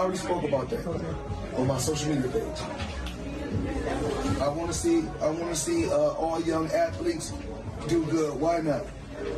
already spoke about that on my social media page. I want to see all young athletes do good. Why not?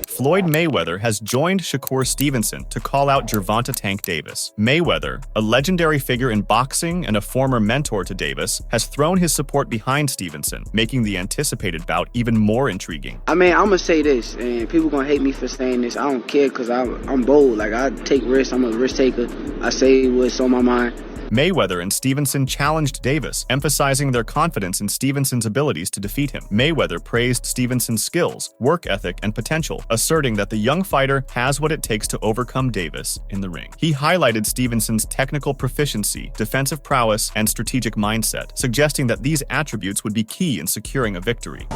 Floyd Mayweather has joined Shakur Stevenson to call out Gervonta "Tank" Davis. Mayweather, a legendary figure in boxing and a former mentor to Davis, has thrown his support behind Stevenson, making the anticipated bout even more intriguing. I mean, I'm going to say this, and people going to hate me for saying this. I don't care because I'm bold. Like, I take risks. I'm a risk taker. I say what's on my mind. Mayweather and Stevenson challenged Davis, emphasizing their confidence in Stevenson's abilities to defeat him. Mayweather praised Stevenson's skills, work ethic, and potential, asserting that the young fighter has what it takes to overcome Davis in the ring. He highlighted Stevenson's technical proficiency, defensive prowess, and strategic mindset, suggesting that these attributes would be key in securing a victory.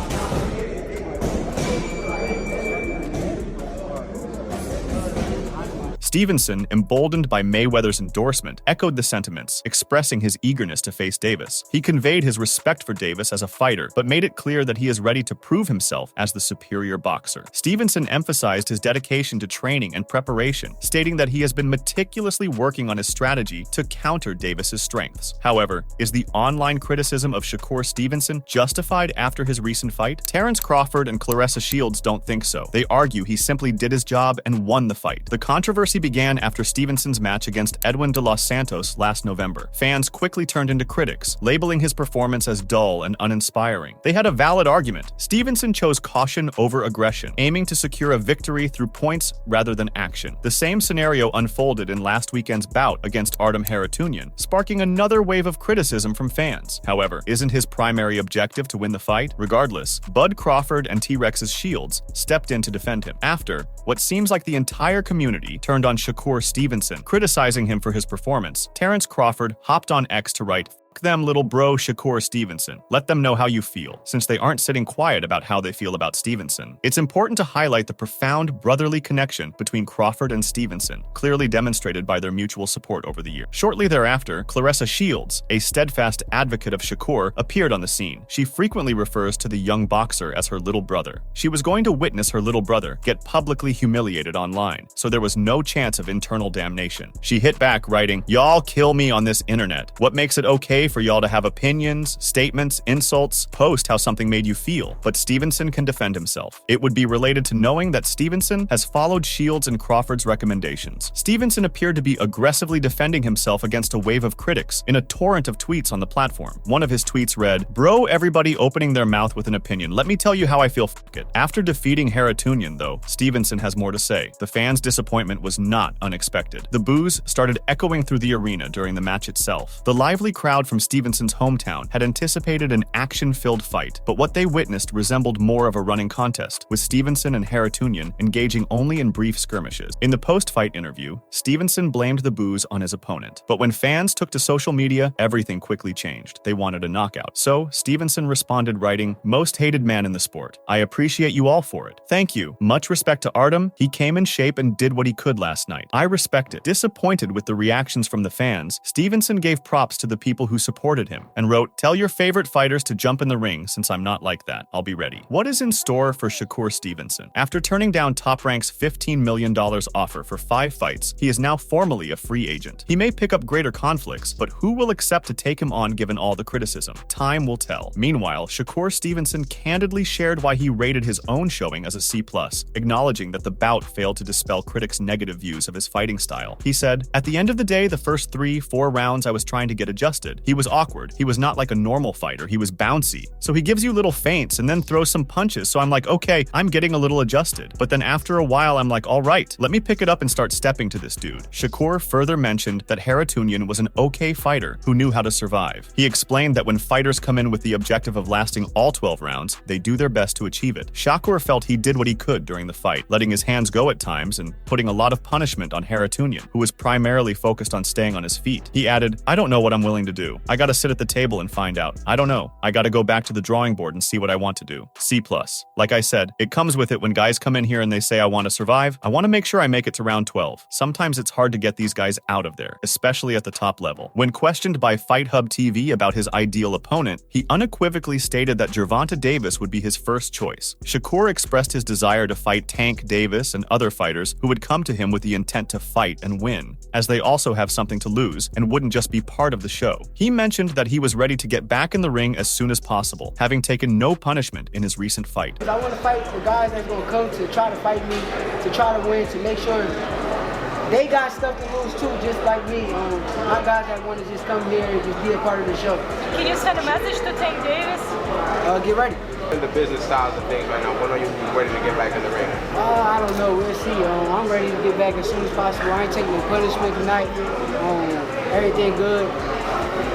Stevenson, emboldened by Mayweather's endorsement, echoed the sentiments, expressing his eagerness to face Davis. He conveyed his respect for Davis as a fighter, but made it clear that he is ready to prove himself as the superior boxer. Stevenson emphasized his dedication to training and preparation, stating that he has been meticulously working on his strategy to counter Davis's strengths. However, is the online criticism of Shakur Stevenson justified after his recent fight? Terence Crawford and Claressa Shields don't think so. They argue he simply did his job and won the fight. The controversy began after Stevenson's match against Edwin de los Santos last November. Fans quickly turned into critics, labeling his performance as dull and uninspiring. They had a valid argument. Stevenson chose caution over aggression, aiming to secure a victory through points rather than action. The same scenario unfolded in last weekend's bout against Artem Harutyunyan, sparking another wave of criticism from fans. However, isn't his primary objective to win the fight? Regardless, Bud Crawford and T-Rex's Shields stepped in to defend him. After what seems like the entire community turned on Shakur Stevenson, criticizing him for his performance, Terence Crawford hopped on X to write, "F them little bro Shakur Stevenson. Let them know how you feel," since they aren't sitting quiet about how they feel about Stevenson. It's important to highlight the profound brotherly connection between Crawford and Stevenson, clearly demonstrated by their mutual support over the year. Shortly thereafter, Claressa Shields, a steadfast advocate of Shakur, appeared on the scene. She frequently refers to the young boxer as her little brother. She was going to witness her little brother get publicly humiliated online, so there was no chance of internal damnation. She hit back, writing, "Y'all kill me on this internet. What makes it okay for y'all to have opinions, statements, insults, post how something made you feel, but Stevenson can defend himself." It would be related to knowing that Stevenson has followed Shields and Crawford's recommendations. Stevenson appeared to be aggressively defending himself against a wave of critics in a torrent of tweets on the platform. One of his tweets read, "Bro, everybody opening their mouth with an opinion. Let me tell you how I feel, f*** it." After defeating Harutyunyan, though, Stevenson has more to say. The fans' disappointment was not unexpected. The boos started echoing through the arena during the match itself. The lively crowd from Stevenson's hometown had anticipated an action-filled fight, but what they witnessed resembled more of a running contest, with Stevenson and Harutyunyan engaging only in brief skirmishes. In the post-fight interview, Stevenson blamed the boos on his opponent, but when fans took to social media, everything quickly changed. They wanted a knockout. So, Stevenson responded writing, "Most hated man in the sport. I appreciate you all for it. Thank you. Much respect to Artem. He came in shape and did what he could last night. I respect it." Disappointed with the reactions from the fans, Stevenson gave props to the people who supported him and wrote, "Tell your favorite fighters to jump in the ring since I'm not like that. I'll be ready." What is in store for Shakur Stevenson? After turning down Top Rank's $15 million offer for 5 fights, he is now formally a free agent. He may pick up greater conflicts, but who will accept to take him on given all the criticism? Time will tell. Meanwhile, Shakur Stevenson candidly shared why he rated his own showing as a C+, acknowledging that the bout failed to dispel critics' negative views of his fighting style. He said, "At the end of the day, the first 3-4 rounds I was trying to get adjusted. He was awkward. He was not like a normal fighter. He was bouncy. So he gives you little feints and then throws some punches. So I'm like, okay, I'm getting a little adjusted. But then after a while, I'm like, all right, let me pick it up and start stepping to this dude." Shakur further mentioned that Harutyunyan was an okay fighter who knew how to survive. He explained that when fighters come in with the objective of lasting all 12 rounds, they do their best to achieve it. Shakur felt he did what he could during the fight, letting his hands go at times and putting a lot of punishment on Harutyunyan, who was primarily focused on staying on his feet. He added, "I don't know what I'm willing to do. I gotta sit at the table and find out. I don't know. I gotta go back to the drawing board and see what I want to do. C+. Like I said, it comes with it when guys come in here and they say I want to survive. I want to make sure I make it to round 12. Sometimes it's hard to get these guys out of there, especially at the top level. When questioned by Fight Hub TV about his ideal opponent, he unequivocally stated that Gervonta Davis would be his first choice. Shakur expressed his desire to fight Tank Davis and other fighters who would come to him with the intent to fight and win, as they also have something to lose and wouldn't just be part of the show. He mentioned that he was ready to get back in the ring as soon as possible, having taken no punishment in his recent fight. I want to fight the guys that's going to come to try to fight me, to try to win, to make sure they got stuff to lose too, just like me. My guys that want to just come here and just be a part of the show. Can you send a message to Tank Davis? Get ready. In the business styles of things right now, when are you ready to get back in the ring? I don't know. We'll see. I'm ready to get back as soon as possible. I ain't taking no punishment tonight. Everything good.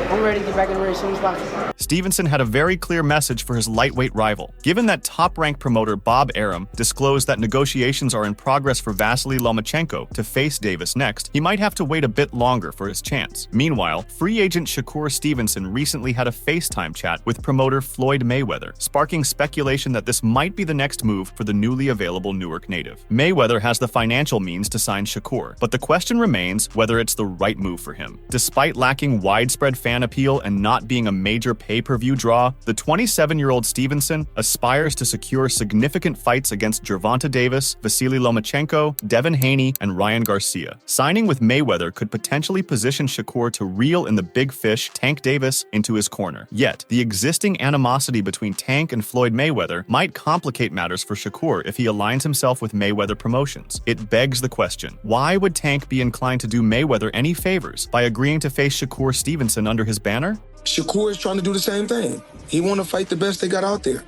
I'm ready to get back in the ring as soon as possible. Stevenson had a very clear message for his lightweight rival. Given that top-ranked promoter Bob Arum disclosed that negotiations are in progress for Vasily Lomachenko to face Davis next, he might have to wait a bit longer for his chance. Meanwhile, free agent Shakur Stevenson recently had a FaceTime chat with promoter Floyd Mayweather, sparking speculation that this might be the next move for the newly available Newark native. Mayweather has the financial means to sign Shakur, but the question remains whether it's the right move for him. Despite lacking widespread fan appeal and not being a major pay-per-view draw, the 27-year-old Stevenson aspires to secure significant fights against Gervonta Davis, Vasily Lomachenko, Devin Haney, and Ryan Garcia. Signing with Mayweather could potentially position Shakur to reel in the big fish Tank Davis into his corner. Yet, the existing animosity between Tank and Floyd Mayweather might complicate matters for Shakur if he aligns himself with Mayweather Promotions. It begs the question, why would Tank be inclined to do Mayweather any favors by agreeing to face Shakur Stevenson under his banner? Shakur is trying to do the same thing. He want to fight the best they got out there.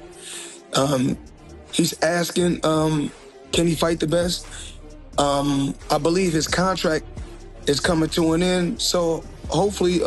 He's asking, can he fight the best? I believe his contract is coming to an end, so hopefully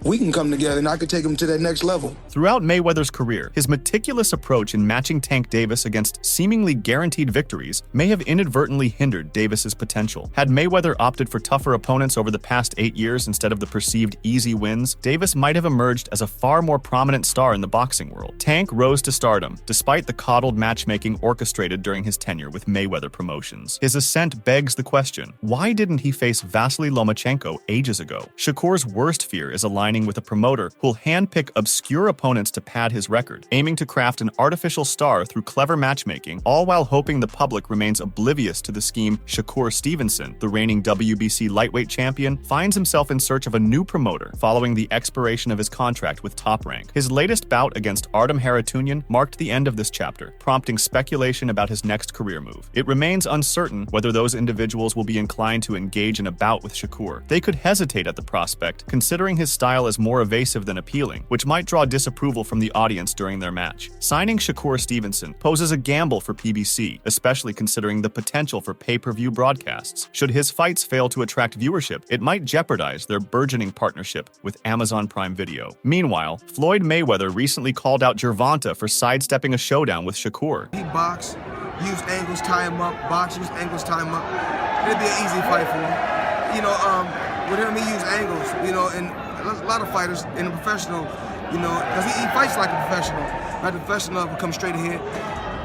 we can come together and I can take him to that next level. Throughout Mayweather's career, his meticulous approach in matching Tank Davis against seemingly guaranteed victories may have inadvertently hindered Davis's potential. Had Mayweather opted for tougher opponents over the past 8 years instead of the perceived easy wins, Davis might have emerged as a far more prominent star in the boxing world. Tank rose to stardom, despite the coddled matchmaking orchestrated during his tenure with Mayweather Promotions. His ascent begs the question, why didn't he face Vasily Lomachenko ages ago? Shakur's worst fear is aligning with a promoter who'll handpick obscure opponents to pad his record, aiming to craft an artificial star through clever matchmaking, all while hoping the public remains oblivious to the scheme. Shakur Stevenson, the reigning WBC lightweight champion, finds himself in search of a new promoter following the expiration of his contract with Top Rank. His latest bout against Artem Harutyunyan marked the end of this chapter, prompting speculation about his next career move. It remains uncertain whether those individuals will be inclined to engage in a bout with Shakur. They could hesitate at the prospect, considering his style as more evasive than appealing, which might draw disapproval from the audience during their match. Signing Shakur Stevenson poses a gamble for PBC, especially considering the potential for pay-per-view broadcasts. Should his fights fail to attract viewership, it might jeopardize their burgeoning partnership with Amazon Prime Video. Meanwhile, Floyd Mayweather recently called out Gervonta for sidestepping a showdown with Shakur. He boxed, used angles, tie him up, box, used angles, tie him up. It'd be an easy fight for him. With him, he used angles, and a lot of fighters in a professional, because he fights like a professional. Like a professional will come straight ahead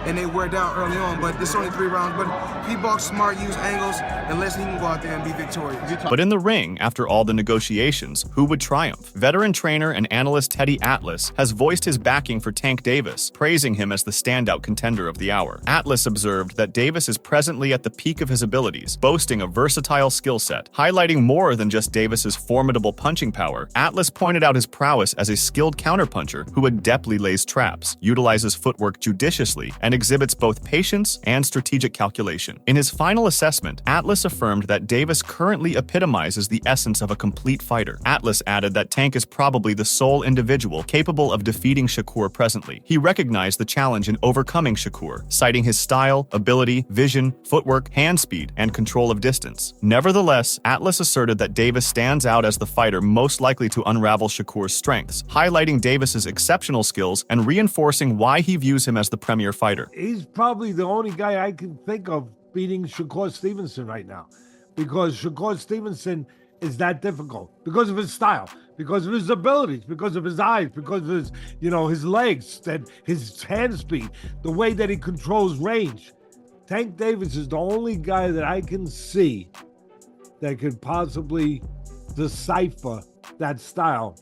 and they wear down early on, but it's only 3 rounds. But if he boxes smart, use angles, unless he can go out there and be victorious. But in the ring, after all the negotiations, who would triumph? Veteran trainer and analyst Teddy Atlas has voiced his backing for Tank Davis, praising him as the standout contender of the hour. Atlas observed that Davis is presently at the peak of his abilities, boasting a versatile skill set. Highlighting more than just Davis's formidable punching power, Atlas pointed out his prowess as a skilled counterpuncher who adeptly lays traps, utilizes footwork judiciously, and exhibits both patience and strategic calculation. In his final assessment, Atlas affirmed that Davis currently epitomizes the essence of a complete fighter. Atlas added that Tank is probably the sole individual capable of defeating Shakur presently. He recognized the challenge in overcoming Shakur, citing his style, ability, vision, footwork, hand speed, and control of distance. Nevertheless, Atlas asserted that Davis stands out as the fighter most likely to unravel Shakur's strengths, highlighting Davis's exceptional skills and reinforcing why he views him as the premier fighter. He's probably the only guy I can think of beating Shakur Stevenson right now, because Shakur Stevenson is that difficult because of his style, because of his abilities, because of his eyes, because of his, his legs, and his hand speed, the way that he controls range. Tank Davis is the only guy that I can see that could possibly decipher that style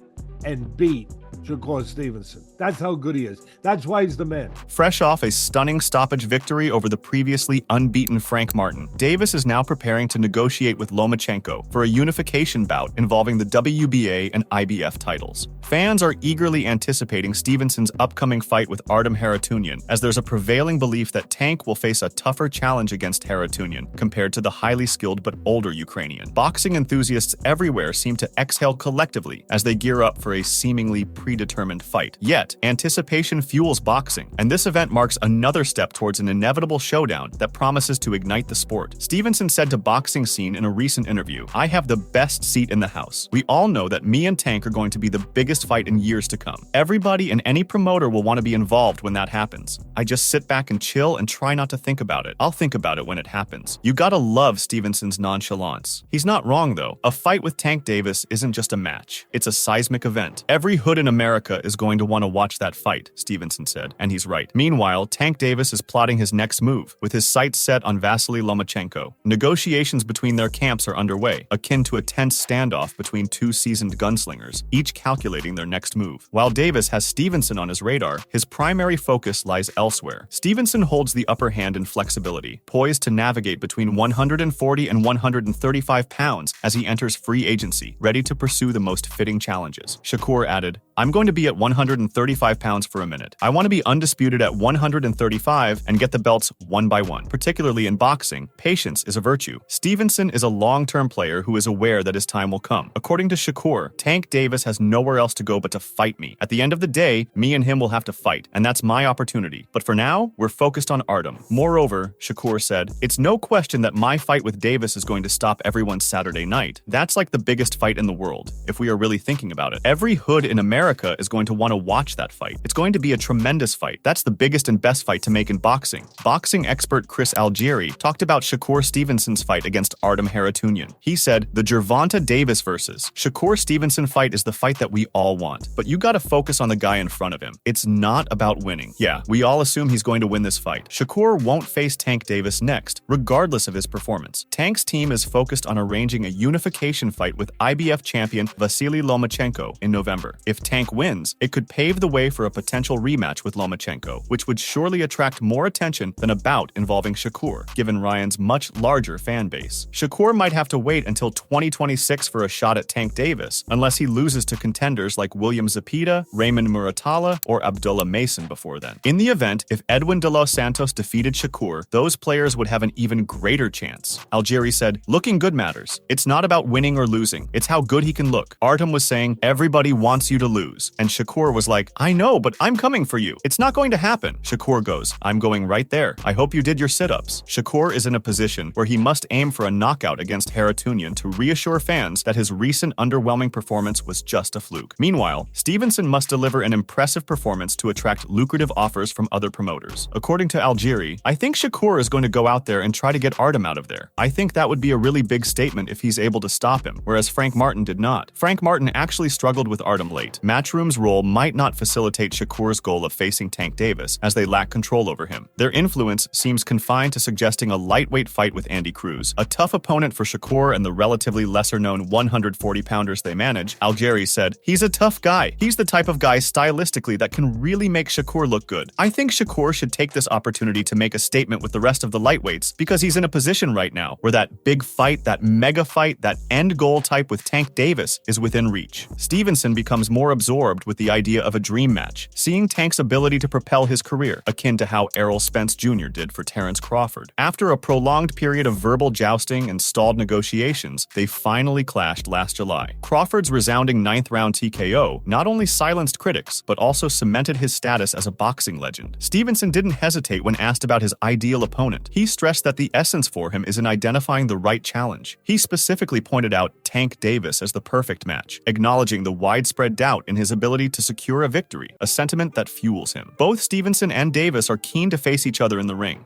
and beat Shakur Stevenson. That's how good he is. That's why he's the man. Fresh off a stunning stoppage victory over the previously unbeaten Frank Martin, Davis is now preparing to negotiate with Lomachenko for a unification bout involving the WBA and IBF titles. Fans are eagerly anticipating Stevenson's upcoming fight with Artem Harutyunyan, as there's a prevailing belief that Tank will face a tougher challenge against Harutyunyan compared to the highly skilled but older Ukrainian. Boxing enthusiasts everywhere seem to exhale collectively as they gear up for a seemingly predetermined fight. Yet, anticipation fuels boxing, and this event marks another step towards an inevitable showdown that promises to ignite the sport. Stevenson said to Boxing Scene in a recent interview, "I have the best seat in the house. We all know that me and Tank are going to be the biggest fight in years to come. Everybody and any promoter will want to be involved when that happens. I just sit back and chill and try not to think about it. I'll think about it when it happens." You gotta love Stevenson's nonchalance. He's not wrong though. A fight with Tank Davis isn't just a match. It's a seismic event. Every hood in America is going to want to watch that fight, Stevenson said, and he's right. Meanwhile, Tank Davis is plotting his next move, with his sights set on Vasily Lomachenko. Negotiations between their camps are underway, akin to a tense standoff between two seasoned gunslingers, each calculating their next move. While Davis has Stevenson on his radar, his primary focus lies elsewhere. Stevenson holds the upper hand in flexibility, poised to navigate between 140 and 135 pounds as he enters free agency, ready to pursue the most fitting challenges. Shakur added, "I'm going to be at 135 pounds for a minute. I want to be undisputed at 135 and get the belts one by one. Particularly in boxing, patience is a virtue." Stevenson is a long-term player who is aware that his time will come. According to Shakur, Tank Davis has nowhere else to go but to fight me. At the end of the day, me and him will have to fight, and that's my opportunity. But for now, we're focused on Artem. Moreover, Shakur said, "It's no question that my fight with Davis is going to stop everyone's Saturday night. That's like the biggest fight in the world, if we are really thinking about it. Every hood in America is going to want to watch that fight. It's going to be a tremendous fight. That's the biggest and best fight to make in boxing." Boxing expert Chris Algieri talked about Shakur Stevenson's fight against Artem Harutyunyan. He said, "The Gervonta Davis versus Shakur Stevenson fight is the fight that we all want, but you gotta focus on the guy in front of him. It's not about winning. Yeah, we all assume he's going to win this fight. Shakur won't face Tank Davis next, regardless of his performance. Tank's team is focused on arranging a unification fight with IBF champion Vasily Lomachenko in November. If Tank wins, it could pave the way for a potential rematch with Lomachenko, which would surely attract more attention than a bout involving Shakur, given Ryan's much larger fan base. Shakur might have to wait until 2026 for a shot at Tank Davis, unless he loses to contenders like William Zepeda, Raymond Muratalla, or Abdullah Mason before then. In the event, if Edwin de los Santos defeated Shakur, those players would have an even greater chance. Algieri said, "Looking good matters. It's not about winning or losing. It's how good he can look." Artem was saying, "Everybody wants you to lose." And Shakur was like, "I know, but I'm coming for you. It's not going to happen." Shakur goes, "I'm going right there. I hope you did your sit-ups." Shakur is in a position where he must aim for a knockout against Harutyunyan to reassure fans that his recent underwhelming performance was just a fluke. Meanwhile, Stevenson must deliver an impressive performance to attract lucrative offers from other promoters. According to Algieri, "I think Shakur is going to go out there and try to get Artem out of there. I think that would be a really big statement if he's able to stop him, whereas Frank Martin did not. Frank Martin actually struggled with Artem late. Matchroom's role might not facilitate Shakur's goal of facing Tank Davis, as they lack control over him. Their influence seems confined to suggesting a lightweight fight with Andy Cruz, a tough opponent for Shakur and the relatively lesser-known 140-pounders they manage." Algieri said, "He's a tough guy. He's the type of guy stylistically that can really make Shakur look good. I think Shakur should take this opportunity to make a statement with the rest of the lightweights, because he's in a position right now where that big fight, that mega fight, that end goal type with Tank Davis is within reach." Stevenson becomes more absorbed with the idea of a dream match, seeing Tank's ability to propel his career, akin to how Errol Spence Jr. did for Terrence Crawford. After a prolonged period of verbal jousting and stalled negotiations, they finally clashed last July. Crawford's resounding ninth-round TKO not only silenced critics, but also cemented his status as a boxing legend. Stevenson didn't hesitate when asked about his ideal opponent. He stressed that the essence for him is in identifying the right challenge. He specifically pointed out Tank Davis as the perfect match, acknowledging the widespread doubt in his ability to secure a victory, a sentiment that fuels him. Both Stevenson and Davis are keen to face each other in the ring.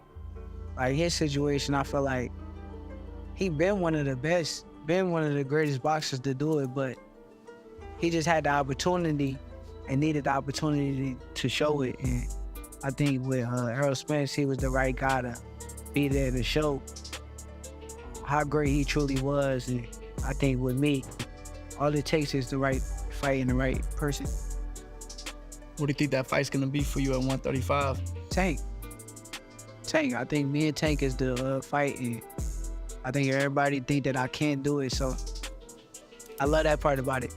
Like his situation, I feel like he been one of the best been one of the greatest boxers to do it, but he just had the opportunity and needed the opportunity to show it. And I think with Errol Spence, he was the right guy to be there to show how great he truly was. And I think with me, all it takes is the right fight and the right person. What do you think that fight's gonna be for you at 135? Tank. I think me and Tank is the fight, and I think everybody think that I can't do it, so I love that part about it.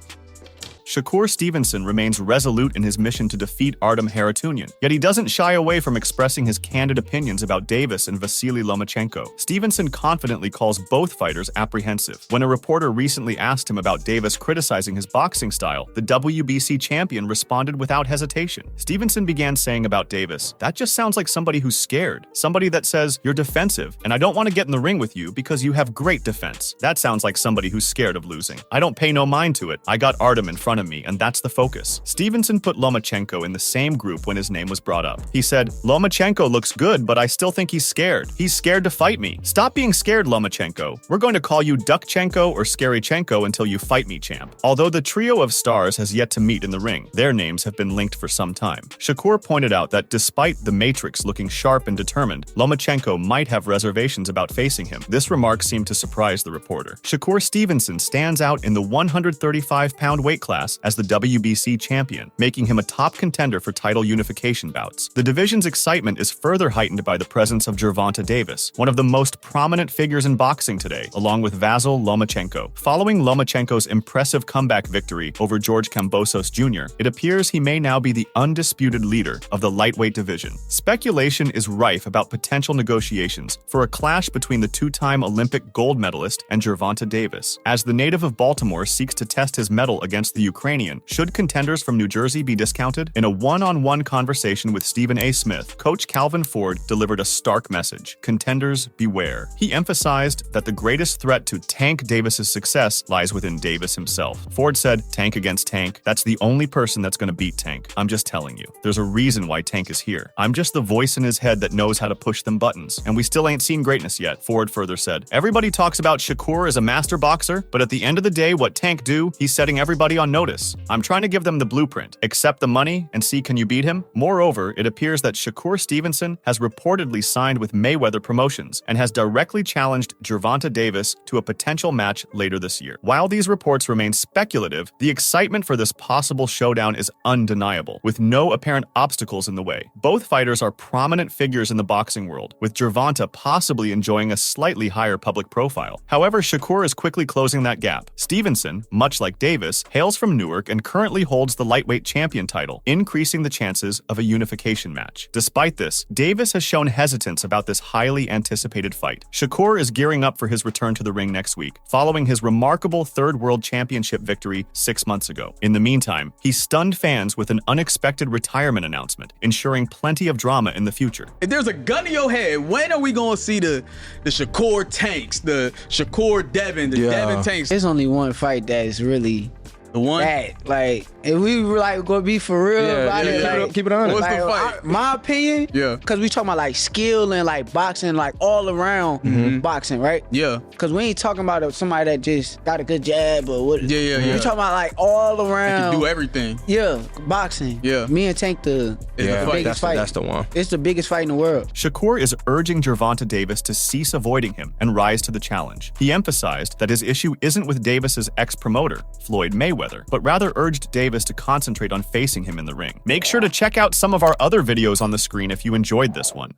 Shakur Stevenson remains resolute in his mission to defeat Artem Harutyunyan, yet he doesn't shy away from expressing his candid opinions about Davis and Vasily Lomachenko. Stevenson confidently calls both fighters apprehensive. When a reporter recently asked him about Davis criticizing his boxing style, the WBC champion responded without hesitation. Stevenson began saying about Davis, "That just sounds like somebody who's scared. Somebody that says, you're defensive, and I don't want to get in the ring with you because you have great defense. That sounds like somebody who's scared of losing. I don't pay no mind to it. I got Artem in front of me, and that's the focus." Stevenson put Lomachenko in the same group when his name was brought up. He said, "Lomachenko looks good, but I still think he's scared. He's scared to fight me. Stop being scared, Lomachenko. We're going to call you Duckchenko or Scarychenko until you fight me, champ." Although the trio of stars has yet to meet in the ring, their names have been linked for some time. Shakur pointed out that despite the Matrix looking sharp and determined, Lomachenko might have reservations about facing him. This remark seemed to surprise the reporter. Shakur Stevenson stands out in the 135-pound weight class as the WBC champion, making him a top contender for title unification bouts. The division's excitement is further heightened by the presence of Gervonta Davis, one of the most prominent figures in boxing today, along with Vasyl Lomachenko. Following Lomachenko's impressive comeback victory over George Kambosos Jr., it appears he may now be the undisputed leader of the lightweight division. Speculation is rife about potential negotiations for a clash between the two-time Olympic gold medalist and Gervonta Davis. As the native of Baltimore seeks to test his mettle against the Ukrainian, should contenders from New Jersey be discounted? In a one-on-one conversation with Stephen A. Smith, Coach Calvin Ford delivered a stark message: contenders beware. He emphasized that the greatest threat to Tank Davis's success lies within Davis himself. Ford said, "Tank against Tank, that's the only person that's going to beat Tank. I'm just telling you. There's a reason why Tank is here. I'm just the voice in his head that knows how to push them buttons, and we still ain't seen greatness yet." Ford further said, "Everybody talks about Shakur as a master boxer, but at the end of the day, what Tank do, he's setting everybody on notice. I'm trying to give them the blueprint. Accept the money and see, can you beat him?" Moreover, it appears that Shakur Stevenson has reportedly signed with Mayweather Promotions and has directly challenged Gervonta Davis to a potential match later this year. While these reports remain speculative, the excitement for this possible showdown is undeniable, with no apparent obstacles in the way. Both fighters are prominent figures in the boxing world, with Gervonta possibly enjoying a slightly higher public profile. However, Shakur is quickly closing that gap. Stevenson, much like Davis, hails from Newark and currently holds the lightweight champion title, increasing the chances of a unification match. Despite this, Davis has shown hesitance about this highly anticipated fight. Shakur is gearing up for his return to the ring next week, following his remarkable third World Championship victory 6 months ago. In the meantime, he stunned fans with an unexpected retirement announcement, ensuring plenty of drama in the future. If there's a gun to your head, when are we gonna see the Shakur Tanks, the Shakur Devin, the Devin Tanks? There's only one fight that is really the one? That, like, if we were like gonna be for real about it, like, keep it honest. What's like, the fight? My opinion, because we talking about like skill and like boxing, like all around boxing, right? Yeah. Because we ain't talking about somebody that just got a good jab or what. Yeah. We talking about like all around. Can do everything. Yeah, boxing. Yeah. Me and Tank the biggest fight. That's the one. It's the biggest fight in the world. Shakur is urging Gervonta Davis to cease avoiding him and rise to the challenge. He emphasized that his issue isn't with Davis's ex-promoter, Floyd Mayweather, but rather urged Davis to concentrate on facing him in the ring. Make sure to check out some of our other videos on the screen if you enjoyed this one.